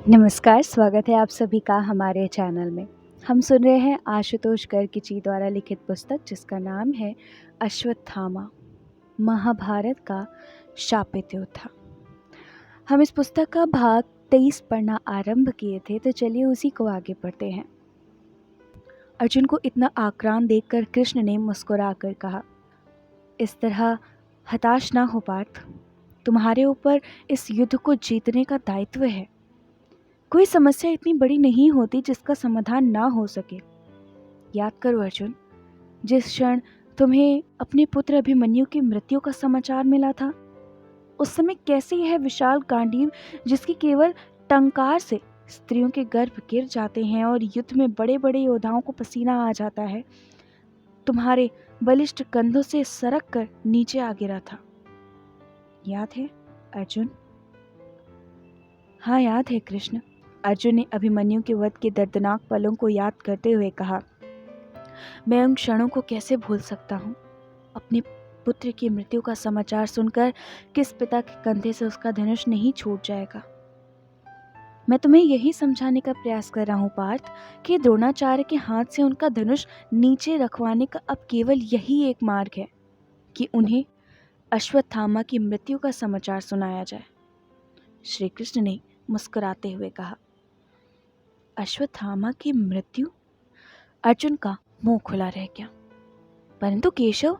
नमस्कार, स्वागत है आप सभी का हमारे चैनल में। हम सुन रहे हैं आशुतोष गर्ग जी द्वारा लिखित पुस्तक जिसका नाम है अश्वत्थामा, महाभारत का शापित योद्धा। हम इस पुस्तक का भाग 23 पढ़ना आरंभ किए थे, तो चलिए उसी को आगे पढ़ते हैं। अर्जुन को इतना आक्रांत देखकर कृष्ण ने मुस्कुराकर कहा, इस तरह हताश ना हो पार्थ, तुम्हारे ऊपर इस युद्ध को जीतने का दायित्व है। कोई समस्या इतनी बड़ी नहीं होती जिसका समाधान ना हो सके। याद करो अर्जुन, जिस क्षण तुम्हें अपने पुत्र अभिमन्यु की मृत्यु का समाचार मिला था, उस समय कैसे यह विशाल गांडीव जिसकी केवल टंकार से स्त्रियों के गर्भ गिर जाते हैं और युद्ध में बड़े बड़े योद्धाओं को पसीना आ जाता है, तुम्हारे बलिष्ठ कंधों से सरक कर नीचे आ गिरा था। याद है अर्जुन? हाँ याद है कृष्ण। अर्जुन ने अभिमन्यु के वध के दर्दनाक पलों को याद करते हुए कहा, मैं उन क्षणों को कैसे भूल सकता हूँ। अपने पुत्र की मृत्यु का समाचार सुनकर किस पिता के कंधे से उसका धनुष नहीं छूट जाएगा। मैं तुम्हें यही समझाने का प्रयास कर रहा हूँ पार्थ कि द्रोणाचार्य के हाथ से उनका धनुष नीचे रखवाने का अब केवल यही एक मार्ग है कि उन्हें अश्वत्थामा की मृत्यु का समाचार सुनाया जाए। श्री कृष्ण ने मुस्कुराते हुए कहा, अश्वत्थामा की मृत्यु? अर्जुन का मुंह खुला रह गया। परंतु केशव,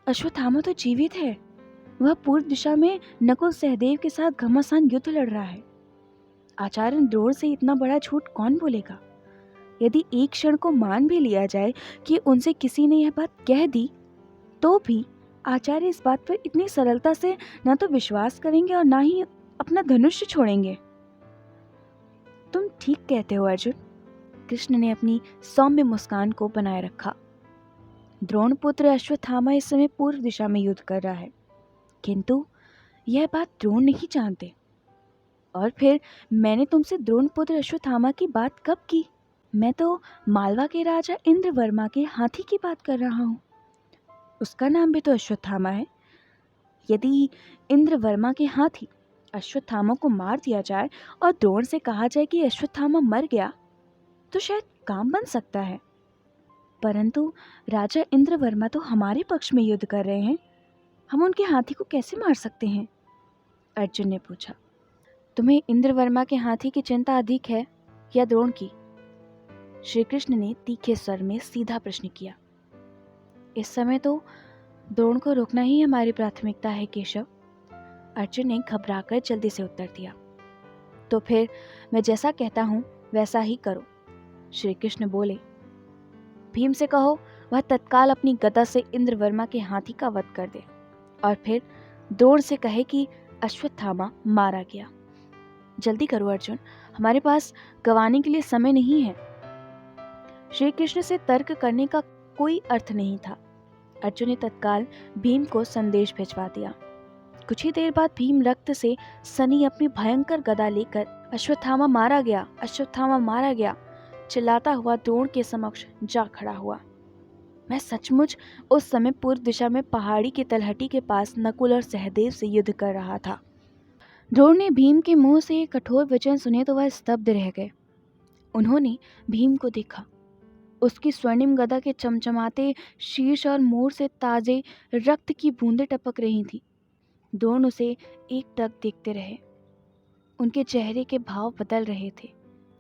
अश्वत्थामा तो जीवित है। वह पूर्व दिशा में नकुल सहदेव के साथ घमासान युद्ध लड़ रहा है। आचार्य द्रोण से इतना बड़ा झूठ कौन बोलेगा? यदि एक क्षण को मान भी लिया जाए कि उनसे किसी ने यह बात कह दी, तो भी आचार्य इस बात पर इतनी सरलता से न तो विश्वास करेंगे और न ही अपना धनुष छोड़ेंगे। तुम ठीक कहते हो अर्जुन। कृष्ण ने अपनी सौम्य मुस्कान को बनाए रखा। द्रोण पुत्र अश्वत्थामा इस समय पूर्व दिशा में युद्ध कर रहा है, किंतु यह बात द्रोण नहीं जानते। और फिर मैंने तुमसे द्रोण पुत्र अश्वत्थामा की बात कब की? मैं तो मालवा के राजा इंद्रवर्मा के हाथी की बात कर रहा हूँ। उसका नाम भी तो अश्वत्थामा है। यदि इंद्रवर्मा के हाथी अश्वत्थामा को मार दिया जाए और द्रोण से कहा जाए कि अश्वत्थामा मर गया, तो शायद काम बन सकता है। परंतु राजा इंद्रवर्मा तो हमारे पक्ष में युद्ध कर रहे हैं, हम उनके हाथी को कैसे मार सकते हैं? अर्जुन ने पूछा। तुम्हें इंद्रवर्मा के हाथी की चिंता अधिक है या द्रोण की? श्री कृष्ण ने तीखे स्वर में सीधा प्रश्न किया। इस समय तो द्रोण को रोकना ही हमारी प्राथमिकता है केशव। अर्जुन ने घबराकर जल्दी से उत्तर दिया। तो फिर मैं जैसा कहता हूँ वैसा ही करो। श्री कृष्ण बोले। भीम से कहो वह तत्काल अपनी गदा से इंद्रवर्मा के हाथी का वध कर दे और फिर द्रोण से कहे कि अश्वत्थामा मारा गया। जल्दी करो अर्जुन, हमारे पास गंवाने के लिए समय नहीं है। श्री कृष्ण से तर्क करने का कोई अर्थ नहीं था। अर्जुन ने तत्काल भीम को संदेश भिजवा दिया। कुछ ही देर बाद भीम रक्त से सनी अपनी भयंकर गदा लेकर अश्वत्थामा मारा गया, अश्वत्थामा मारा गया चिल्लाता हुआ द्रोण के समक्ष जा खड़ा हुआ। मैं सचमुच उस समय पूर्व दिशा में पहाड़ी की तलहटी के पास नकुल और सहदेव से युद्ध कर रहा था। द्रोण ने भीम के मुंह से ये कठोर वचन सुने तो वह स्तब्ध रह गए। उन्होंने भीम को देखा। उसकी स्वर्णिम गदा के चमचमाते शीर्ष और मोर से ताजे रक्त की बूंदें टपक रही थी। द्रोण उसे एकटक देखते रहे। उनके चेहरे के भाव बदल रहे थे।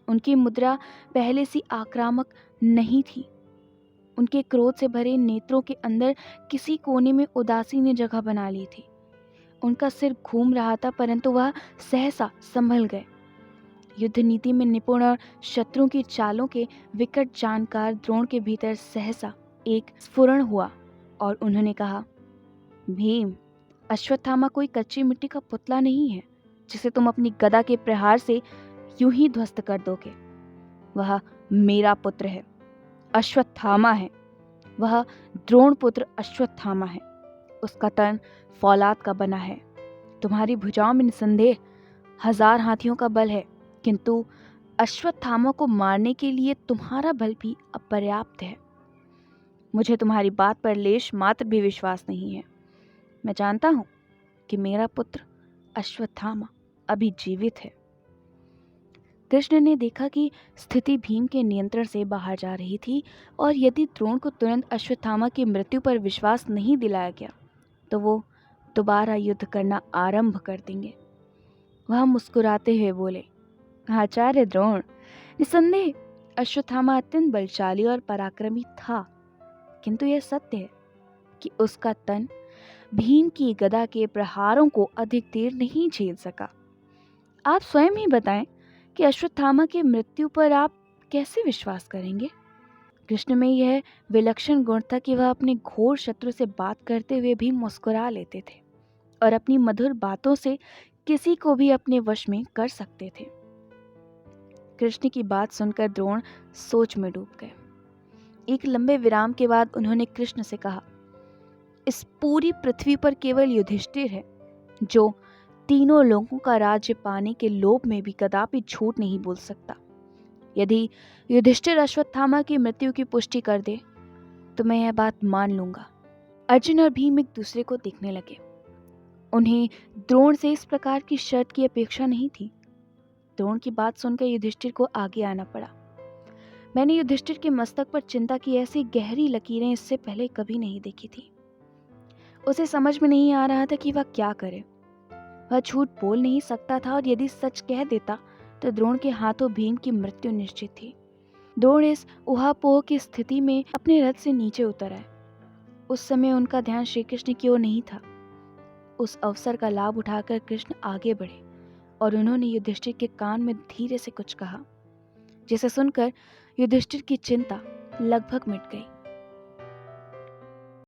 उनकी मुद्रा पहले सी आक्रामक नहीं थी। उनके क्रोध से भरे नेत्रों के अंदर किसी कोने में उदासी ने जगह बना ली थी। उनका सिर घूम रहा था, परंतु वह सहसा संभल गए। युद्ध नीति में निपुण और शत्रुओं की चालों के विकट जानकार द्रोण के भीतर सहसा एक स्फुरण हुआ और उन्होंने कहा, भीम, अश्वत्थामा कोई कच्ची मिट्टी का पुतला नहीं है जिसे तुम अपनी गदा के प्रहार से यूं ही ध्वस्त कर दोगे। वह मेरा पुत्र है, अश्वत्थामा है। वह द्रोण पुत्र अश्वत्थामा है। उसका तन फौलाद का बना है। तुम्हारी भुजाओं में निसंदेह 1000 हाथियों का बल है, किंतु अश्वत्थामा को मारने के लिए तुम्हारा बल भी अपर्याप्त है। मुझे तुम्हारी बात पर लेश मात्र भी विश्वास नहीं है। मैं जानता हूं कि मेरा पुत्र अश्वत्थामा अभी जीवित है। कृष्ण ने देखा कि स्थिति भीम के नियंत्रण से बाहर जा रही थी और यदि द्रोण को तुरंत अश्वत्थामा की मृत्यु पर विश्वास नहीं दिलाया गया तो वो दोबारा युद्ध करना आरंभ कर देंगे। वह मुस्कुराते हुए बोले, आचार्य द्रोण, निसंदेह अश्वत्थामा अत्यंत बलशाली और पराक्रमी था, किंतु यह सत्य है कि उसका तन भीम की गदा के प्रहारों को अधिक देर नहीं झेल सका। आप स्वयं ही बताएं कि अश्वत्थामा की मृत्यु पर आप कैसे विश्वास करेंगे? कृष्ण में यह विलक्षण गुण था कि वह अपने घोर शत्रु से बात करते हुए भी मुस्कुरा लेते थे और अपनी मधुर बातों से किसी को भी अपने वश में कर सकते थे। कृष्ण की बात सुनकर द्रोण सोच में डूब गए। एक लंबे विराम के बाद उन्होंने कृष्ण से कहा, इस पूरी पृथ्वी पर केवल युधिष्ठिर है जो तीनों लोगों का राज्य पाने के लोभ में भी कदापि झूठ नहीं बोल सकता। यदि युधिष्ठिर अश्वत्थामा की मृत्यु की पुष्टि कर दे तो मैं यह बात मान लूंगा। अर्जुन और भीम एक दूसरे को देखने लगे। उन्हें द्रोण से इस प्रकार की शर्त की अपेक्षा नहीं थी। द्रोण की बात सुनकर युधिष्ठिर को आगे आना पड़ा। मैंने युधिष्ठिर के मस्तक पर चिंता की ऐसी गहरी लकीरें इससे पहले कभी नहीं देखी थी। उसे समझ में नहीं आ रहा था कि वह क्या करे। वह झूठ बोल नहीं सकता था और यदि सच कह देता तो द्रोण के हाथों भीम की मृत्यु निश्चित थी। द्रोण इस उहापोह की स्थिति में अपने रथ से नीचे उतर आए। उस समय उनका ध्यान श्री कृष्ण की ओर नहीं था। उस अवसर का लाभ उठाकर कृष्ण आगे बढ़े और उन्होंने युधिष्ठिर के कान में धीरे से कुछ कहा, जिसे सुनकर युधिष्ठिर की चिंता लगभग मिट गई।